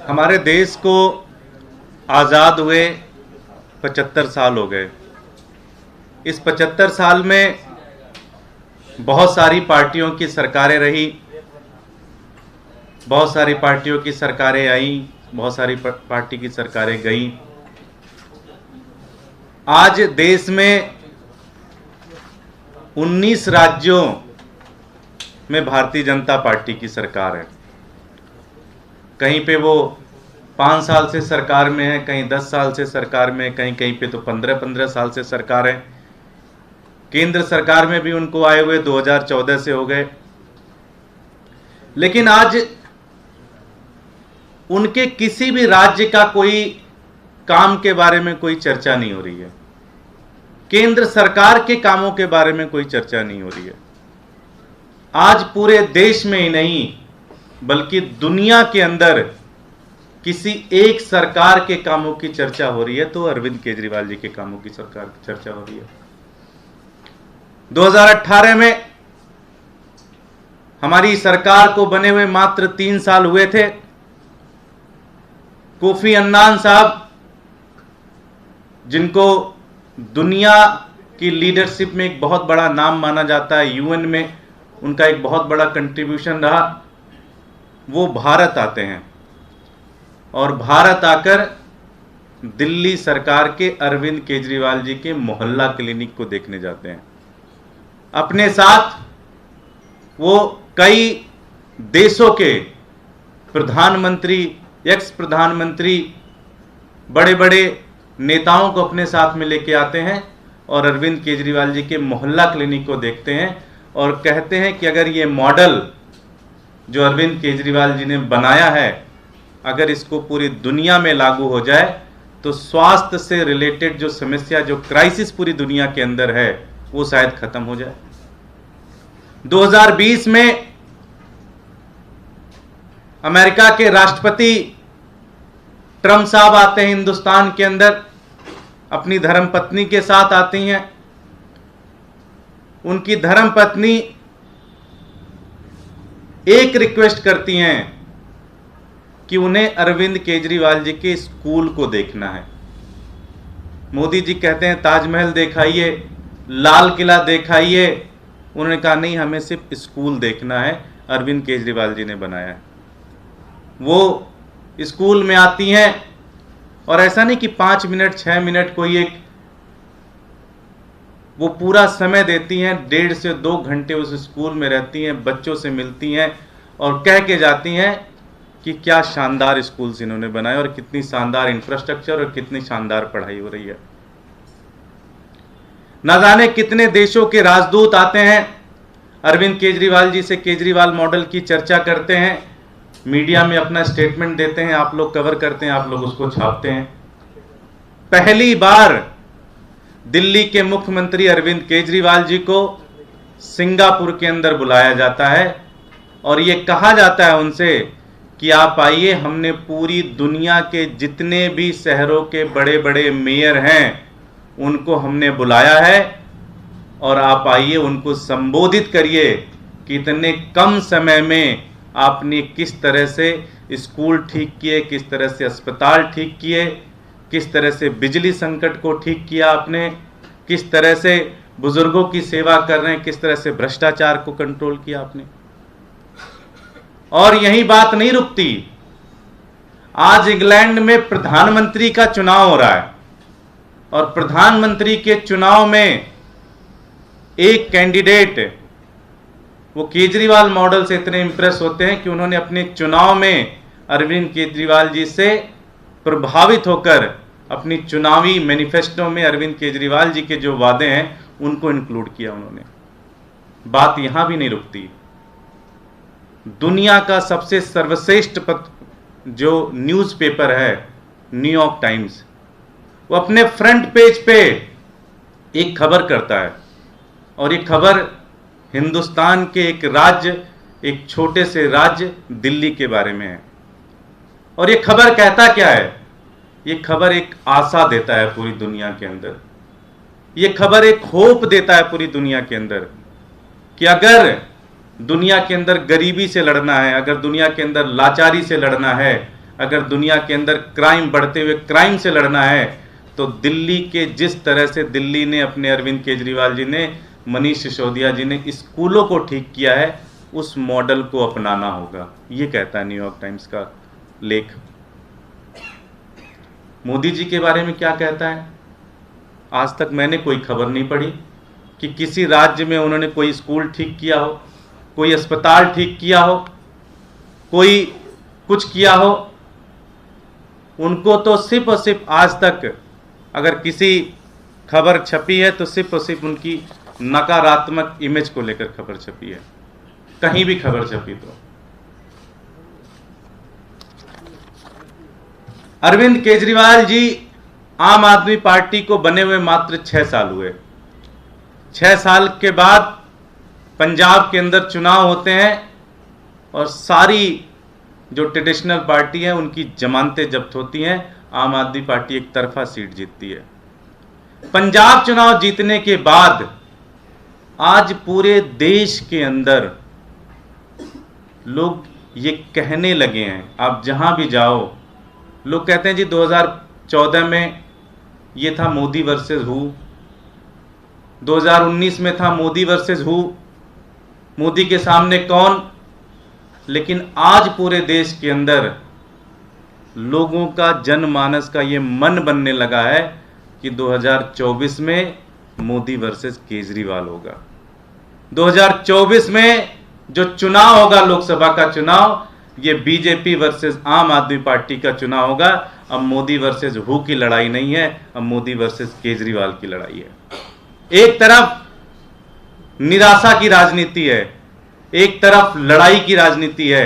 हमारे देश को आज़ाद हुए 75 साल हो गए। इस 75 साल में बहुत सारी पार्टियों की सरकारें रही, बहुत सारी पार्टियों की सरकारें आईं, बहुत सारी पार्टी की सरकारें गईं। आज देश में 19 राज्यों में भारतीय जनता पार्टी की सरकार है। कहीं पे वो 5 साल से सरकार में है, कहीं 10 साल से सरकार में, कहीं कहीं पे तो 15-15 साल से सरकार है। केंद्र सरकार में भी उनको आए हुए 2014 से हो गए। लेकिन आज उनके किसी भी राज्य का कोई काम के बारे में कोई चर्चा नहीं हो रही है। केंद्र सरकार के कामों के बारे में कोई चर्चा नहीं हो रही है। आज पूरे देश में ही नहीं बल्कि दुनिया के अंदर किसी एक सरकार के कामों की चर्चा हो रही है तो अरविंद केजरीवाल जी के कामों की सरकार की चर्चा हो रही है। 2018 में हमारी सरकार को बने हुए मात्र 3 साल हुए थे। कोफी अन्नान साहब, जिनको दुनिया की लीडरशिप में एक बहुत बड़ा नाम माना जाता है, यूएन में उनका एक बहुत बड़ा कंट्रीब्यूशन रहा, वो भारत आते हैं और भारत आकर दिल्ली सरकार के अरविंद केजरीवाल जी के मोहल्ला क्लिनिक को देखने जाते हैं। अपने साथ वो कई देशों के प्रधानमंत्री, एक्स प्रधानमंत्री, बड़े बड़े नेताओं को अपने साथ में लेके आते हैं और अरविंद केजरीवाल जी के मोहल्ला क्लिनिक को देखते हैं और कहते हैं कि अगर ये मॉडल जो अरविंद केजरीवाल जी ने बनाया है, अगर इसको पूरी दुनिया में लागू हो जाए तो स्वास्थ्य से रिलेटेड जो समस्या, जो क्राइसिस पूरी दुनिया के अंदर है, वो शायद खत्म हो जाए। 2020 में अमेरिका के राष्ट्रपति ट्रंप साहब आते हैं हिंदुस्तान के अंदर, अपनी धर्मपत्नी के साथ आती हैं। उनकी धर्मपत्नी एक रिक्वेस्ट करती हैं कि उन्हें अरविंद केजरीवाल जी के स्कूल को देखना है। मोदी जी कहते हैं ताजमहल दिखाइए, लाल किला दिखाइए। उन्होंने कहा नहीं, हमें सिर्फ स्कूल देखना है, अरविंद केजरीवाल जी ने बनाया है। वो स्कूल में आती हैं और ऐसा नहीं कि 5 मिनट 6 मिनट कोई एक, वो पूरा समय देती हैं। 1.5 से 2 घंटे उस स्कूल में रहती हैं, बच्चों से मिलती हैं और कह के जाती हैं कि क्या शानदार स्कूल्स इन्होंने बनाए और कितनी शानदार इंफ्रास्ट्रक्चर और कितनी शानदार पढ़ाई हो रही है। ना जाने कितने देशों के राजदूत आते हैं, अरविंद केजरीवाल जी से केजरीवाल मॉडल की चर्चा करते हैं, मीडिया में अपना स्टेटमेंट देते हैं, आप लोग कवर करते हैं, आप लोग उसको छापते हैं। पहली बार दिल्ली के मुख्यमंत्री अरविंद केजरीवाल जी को सिंगापुर के अंदर बुलाया जाता है और ये कहा जाता है उनसे कि आप आइए, हमने पूरी दुनिया के जितने भी शहरों के बड़े बड़े मेयर हैं उनको हमने बुलाया है और आप आइए, उनको संबोधित करिए कि इतने कम समय में आपने किस तरह से स्कूल ठीक किए, किस तरह से अस्पताल ठीक किए, किस तरह से बिजली संकट को ठीक किया आपने, किस तरह से बुजुर्गों की सेवा कर रहे हैं, किस तरह से भ्रष्टाचार को कंट्रोल किया आपने। और यही बात नहीं रुकती। आज इंग्लैंड में प्रधानमंत्री का चुनाव हो रहा है और प्रधानमंत्री के चुनाव में एक कैंडिडेट, वो केजरीवाल मॉडल से इतने इंप्रेस होते हैं कि उन्होंने अपने चुनाव में अरविंद केजरीवाल जी से प्रभावित होकर अपनी चुनावी मैनिफेस्टो में अरविंद केजरीवाल जी के जो वादे हैं उनको इंक्लूड किया उन्होंने। बात यहां भी नहीं रुकती। दुनिया का सबसे सर्वश्रेष्ठ जो न्यूज़पेपर है, न्यूयॉर्क टाइम्स, वो अपने फ्रंट पेज पे एक खबर करता है और ये खबर हिंदुस्तान के एक राज्य, एक छोटे से राज्य दिल्ली के बारे में है। और ये खबर कहता क्या है? ये खबर एक आशा देता है पूरी दुनिया के अंदर। ये खबर एक होप देता है पूरी दुनिया के अंदर कि अगर दुनिया के अंदर गरीबी से लड़ना है, अगर दुनिया के अंदर लाचारी से लड़ना है, अगर दुनिया के अंदर क्राइम, बढ़ते हुए क्राइम से लड़ना है, तो दिल्ली के जिस तरह से दिल्ली ने अपने अरविंद केजरीवाल जी ने, मनीष सिसोदिया जी ने स्कूलों को ठीक किया है, उस मॉडल को अपनाना होगा। ये कहता है न्यूयॉर्क टाइम्स का लेख। मोदी जी के बारे में क्या कहता है? आज तक मैंने कोई खबर नहीं पढ़ी कि किसी राज्य में उन्होंने कोई स्कूल ठीक किया हो, कोई अस्पताल ठीक किया हो, कोई कुछ किया हो। उनको तो सिर्फ और सिर्फ आज तक अगर किसी खबर छपी है तो सिर्फ और सिर्फ उनकी नकारात्मक इमेज को लेकर खबर छपी है, कहीं भी खबर छपी तो। अरविंद केजरीवाल जी आम आदमी पार्टी को बने हुए मात्र 6 साल हुए। 6 साल के बाद पंजाब के अंदर चुनाव होते हैं और सारी जो ट्रेडिशनल पार्टी है उनकी जमानतें जब्त होती हैं। आम आदमी पार्टी एक तरफा सीट जीतती है। पंजाब चुनाव जीतने के बाद आज पूरे देश के अंदर लोग ये कहने लगे हैं, आप जहां भी जाओ लोग कहते हैं जी 2014 में ये था मोदी वर्सेस हु, 2019 में था मोदी वर्सेस हु, मोदी के सामने कौन। लेकिन आज पूरे देश के अंदर लोगों का, जनमानस का ये मन बनने लगा है कि 2024 में मोदी वर्सेस केजरीवाल होगा। 2024 में जो चुनाव होगा, लोकसभा का चुनाव, ये बीजेपी वर्सेस आम आदमी पार्टी का चुनाव होगा। अब मोदी वर्सेस हु की लड़ाई नहीं है, अब मोदी वर्सेस केजरीवाल की लड़ाई है। एक तरफ निराशा की राजनीति है, एक तरफ लड़ाई की राजनीति है,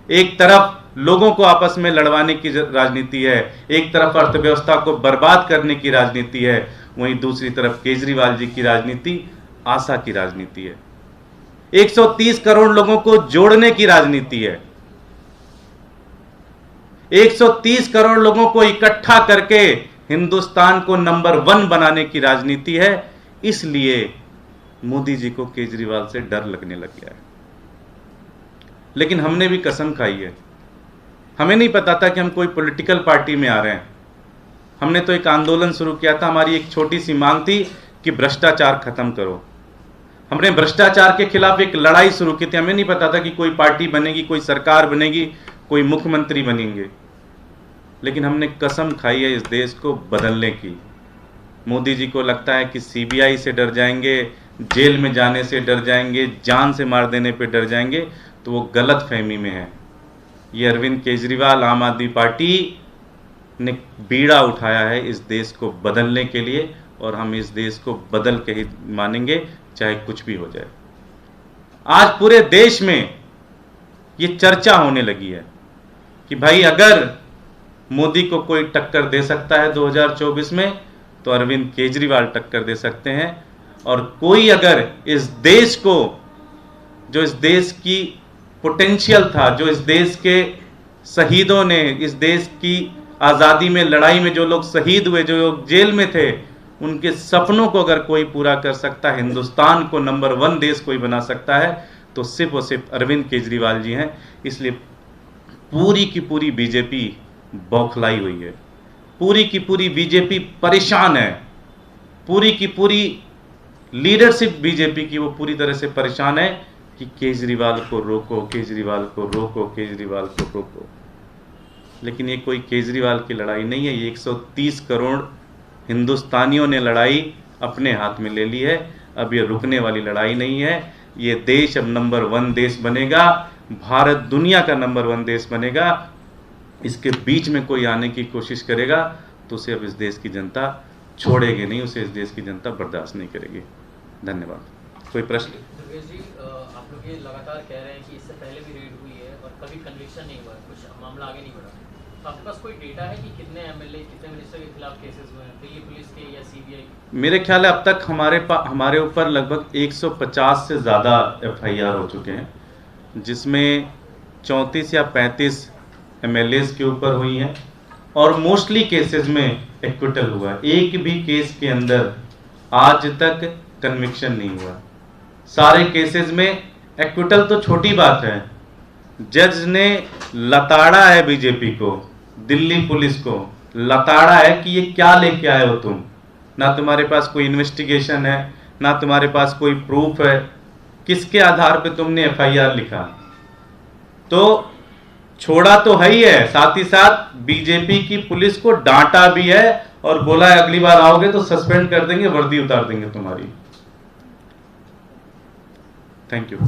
एक तरफ लोगों को आपस में लड़वाने की राजनीति है, एक तरफ अर्थव्यवस्था को बर्बाद करने की राजनीति है, वहीं दूसरी तरफ केजरीवाल जी की राजनीति आशा की राजनीति है। 130 करोड़ लोगों को जोड़ने की राजनीति है, 130 करोड़ लोगों को इकट्ठा करके हिंदुस्तान को नंबर 1 बनाने की राजनीति है। इसलिए मोदी जी को केजरीवाल से डर लगने लग गया है। लेकिन हमने भी कसम खाई है, हमें नहीं पता था कि हम कोई पॉलिटिकल पार्टी में आ रहे हैं। हमने तो एक आंदोलन शुरू किया था, हमारी एक छोटी सी मांग थी कि भ्रष्टाचार खत्म करो। हमने भ्रष्टाचार के खिलाफ एक लड़ाई शुरू की थी। हमें नहीं पता था कि कोई पार्टी बनेगी, कोई सरकार बनेगी, कोई मुख्यमंत्री बनेंगे। लेकिन हमने कसम खाई है इस देश को बदलने की। मोदी जी को लगता है कि सीबीआई से डर जाएंगे, जेल में जाने से डर जाएंगे, जान से मार देने पे डर जाएंगे, तो वो गलत फहमी में है। ये अरविंद केजरीवाल, आम आदमी पार्टी ने बीड़ा उठाया है इस देश को बदलने के लिए, और हम इस देश को बदल के ही मानेंगे, चाहे कुछ भी हो जाए। आज पूरे देश में ये चर्चा होने लगी है कि भाई अगर मोदी को कोई टक्कर दे सकता है 2024 में, तो अरविंद केजरीवाल टक्कर दे सकते हैं। और कोई अगर इस देश को, जो इस देश की पोटेंशियल था, जो इस देश के शहीदों ने, इस देश की आज़ादी में लड़ाई में जो लोग शहीद हुए, जो लोग जेल में थे, उनके सपनों को अगर कोई पूरा कर सकता है, हिंदुस्तान को नंबर 1 देश कोई बना सकता है, तो सिर्फ और सिर्फ अरविंद केजरीवाल जी हैं। इसलिए पूरी की पूरी बीजेपी बौखलाई हुई है, पूरी की पूरी बीजेपी परेशान है, पूरी की पूरी लीडरशिप बीजेपी की वो पूरी तरह से परेशान है कि केजरीवाल को रोको, केजरीवाल को रोको, केजरीवाल को रोको। लेकिन ये कोई केजरीवाल की लड़ाई नहीं है, ये 130 करोड़ हिंदुस्तानियों ने लड़ाई अपने हाथ में ले ली है। अब ये रुकने वाली लड़ाई नहीं है। ये देश अब नंबर 1 देश बनेगा, भारत दुनिया का नंबर 1 देश बनेगा। इसके बीच में कोई आने की कोशिश करेगा तो उसे अब इस देश की जनता छोड़ेगी नहीं, उसे इस देश की जनता बर्दाश्त नहीं करेगी। धन्यवाद। कोई प्रश्न? दुर्गेश जी, आप लोग ये लगातार कह रहे हैं कि इससे पहले भी रेड हुई है और कभी कन्विक्शन नहीं हुआ, कुछ मामला आगे नहीं बढ़ा। तो आपके पास कोई डेटा है कि कितने एमएलए, कितने मिनिस्टर के खिलाफ केसेस हुए हैं, दिल्ली पुलिस के या सीबीआई? मेरे ख्याल है अब तक हमारे ऊपर लगभग 150 से ज़्यादा एफआईआर हो चुके हैं, जिसमें 34 या 35 एमएलएज के ऊपर हुई हैं, और मोस्टली केसेस में एक्विटल हुआ। एक भी केस के अंदर आज तक कन्विक्शन नहीं हुआ। सारे केसेस में एक्विटल तो छोटी बात है, जज ने लताड़ा है बीजेपी को, दिल्ली पुलिस को लताड़ा है कि ये क्या लेके आए हो तुम। ना तुम्हारे पास कोई इन्वेस्टिगेशन है, ना तुम्हारे पास कोई प्रूफ है, किसके आधार पे तुमने एफआईआर लिखा। तो छोड़ा तो है ही है, साथ ही साथ बीजेपी की पुलिस को डांटा भी है और बोला है अगली बार आओगे तो सस्पेंड कर देंगे, वर्दी उतार देंगे तुम्हारी। Thank you.